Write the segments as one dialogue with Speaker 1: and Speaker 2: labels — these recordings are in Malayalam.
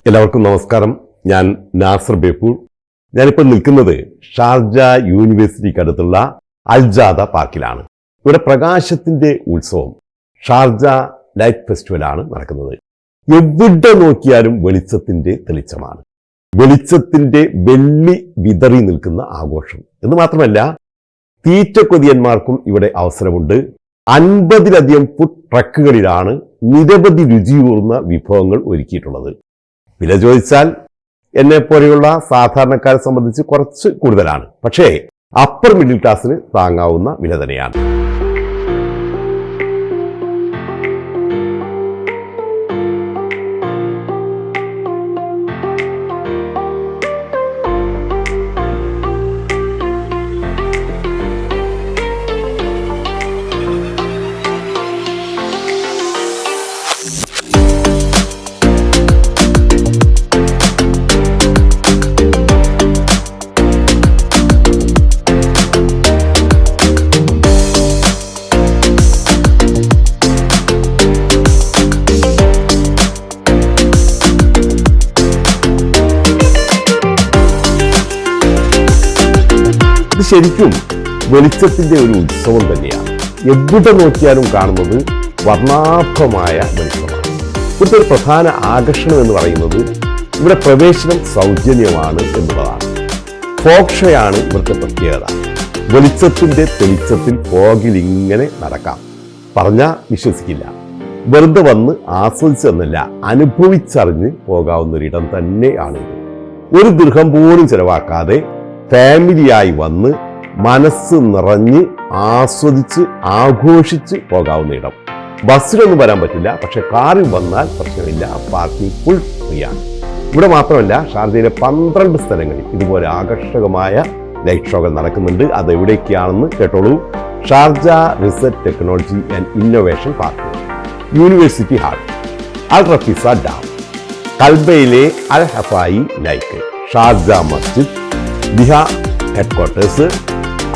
Speaker 1: എല്ലാവർക്കും നമസ്കാരം. ഞാൻ നാസർ ബേപ്പൂർ. ഞാനിപ്പോൾ നിൽക്കുന്നത് ഷാർജ യൂണിവേഴ്സിറ്റിക്ക് അടുത്തുള്ള അൽജാദ പാർക്കിലാണ്. ഇവിടെ പ്രകാശത്തിന്റെ ഉത്സവം, ഷാർജ ലൈറ്റ് ഫെസ്റ്റിവലാണ് നടക്കുന്നത്. എവിടെ നോക്കിയാലും വെളിച്ചത്തിന്റെ തെളിച്ചമാണ്. വെളിച്ചത്തിന്റെ വെള്ളി വിതറി നിൽക്കുന്ന ആഘോഷം എന്ന് മാത്രമല്ല, തീറ്റക്കൊതിയന്മാർക്കും ഇവിടെ അവസരമുണ്ട്. 50ലധികം ഫുഡ് ട്രക്കുകളിലാണ് നിരവധി രുചിയൂർന്ന വിഭവങ്ങൾ ഒരുക്കിയിട്ടുള്ളത്. വില ചോദിച്ചാൽ എന്നെപ്പോലെയുള്ള സാധാരണക്കാരെ സംബന്ധിച്ച് കുറച്ച് കൂടുതലാണ്. പക്ഷേ അപ്പർ മിഡിൽ ക്ലാസ്സിന് താങ്ങാവുന്ന വില തന്നെയാണ്. ഇത് ശരിക്കും വെളിച്ചത്തിന്റെ ഒരു ഉത്സവം തന്നെയാണ്. എവിടെ നോക്കിയാലും കാണുന്നത് വർണ്ണാഭമായ വെളിച്ചമാണ്. ഇവിടുത്തെ ഒരു പ്രധാന ആകർഷണം എന്ന് പറയുന്നത് ഇവിടെ പ്രവേശനം സൗജന്യമാണ് എന്നുള്ളതാണ്. ഫോഗ് ഷോയാണ് ഇവിടുത്തെ പ്രത്യേകത. വെളിച്ചത്തിന്റെ തെളിച്ചത്തിൽ ഫോഗിൽ ഇങ്ങനെ നടക്കാം. പറഞ്ഞാൽ വിശ്വസിക്കില്ല. വെറുതെ വന്ന് ആസ്വദിച്ചെന്നല്ല, അനുഭവിച്ചറിഞ്ഞ് പോകാവുന്ന ഒരിടം തന്നെയാണിത്. ഒരു ദൃഹം പോലും ചെലവാക്കാതെ ഫാമിലിയായി വന്ന് മനസ്സ് നിറഞ്ഞ് ആസ്വദിച്ച് ആഘോഷിച്ച് പോകാവുന്ന ഇടം. ബസ്സിലൊന്നും വരാൻ പറ്റില്ല, പക്ഷെ കാറിൽ വന്നാൽ പ്രശ്നമില്ല. പാർക്കിംഗ് ഫുൾ ഫ്രീ ആണ്. ഇവിടെ മാത്രമല്ല, ഷാർജയിലെ 12 സ്ഥലങ്ങളിൽ ഇതുപോലെ ആകർഷകമായ ലൈറ്റ് ഷോകൾ നടക്കുന്നുണ്ട്. അത് എവിടേക്കാണെന്ന് കേട്ടോളൂ. Sharjah research technology and innovation park, university hall, Al Rafisah dam, കൽബയിലെ അൽ ഹഫായി ലൈക്ക്, ഷാർജ മസ്ജിദ്, ദിഹ headquarters,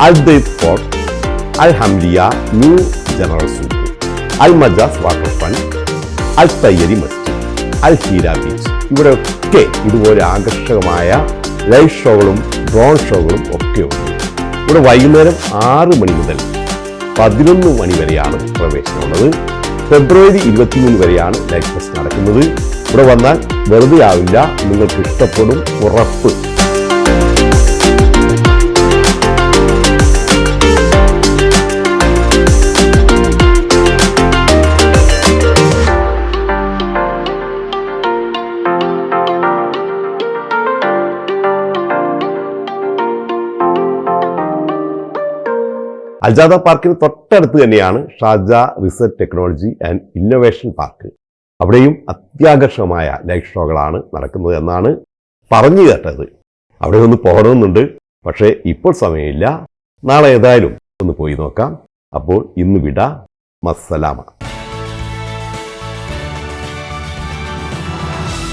Speaker 1: Al Dhaid fort, Al Hamriyah new general സൂക്ക്, Al Majaz water front, Al Tayyari മസ്ജിദ്, അൽ ഹീര ബീച്ച്. ഇവിടെയൊക്കെ ഇതുപോലെ ആകർഷകമായ ലൈറ്റ് ഷോകളും ഡ്രോൺ ഷോകളും ഒക്കെ ഉണ്ട്. ഇവിടെ വൈകുന്നേരം 6 മണി മുതൽ 11 മണി വരെയാണ് പ്രവേശനമുള്ളത്. ഫെബ്രുവരി 23 വരെയാണ് ലൈറ്റ് ഫെസ്റ്റ് നടക്കുന്നത്. ഇവിടെ വന്നാൽ വെറുതെ ആവില്ല, നിങ്ങൾക്ക് ഇഷ്ടപ്പെടും, ഉറപ്പ്. അൽജാദ പാർക്കിന് തൊട്ടടുത്ത് തന്നെയാണ് Sharjah research technology and innovation park. അവിടെയും അത്യാകർഷകമായ ലൈറ്റ് ഷോകളാണ് നടക്കുന്നത് എന്നാണ് പറഞ്ഞു കേട്ടത്. അവിടെ ഒന്ന് പോകണമെന്നുണ്ട്, പക്ഷേ ഇപ്പോൾ സമയമില്ല. നാളെ ഏതായാലും ഒന്ന് പോയി നോക്കാം. അപ്പോൾ ഇന്ന് വിട. മസ്സലാമ.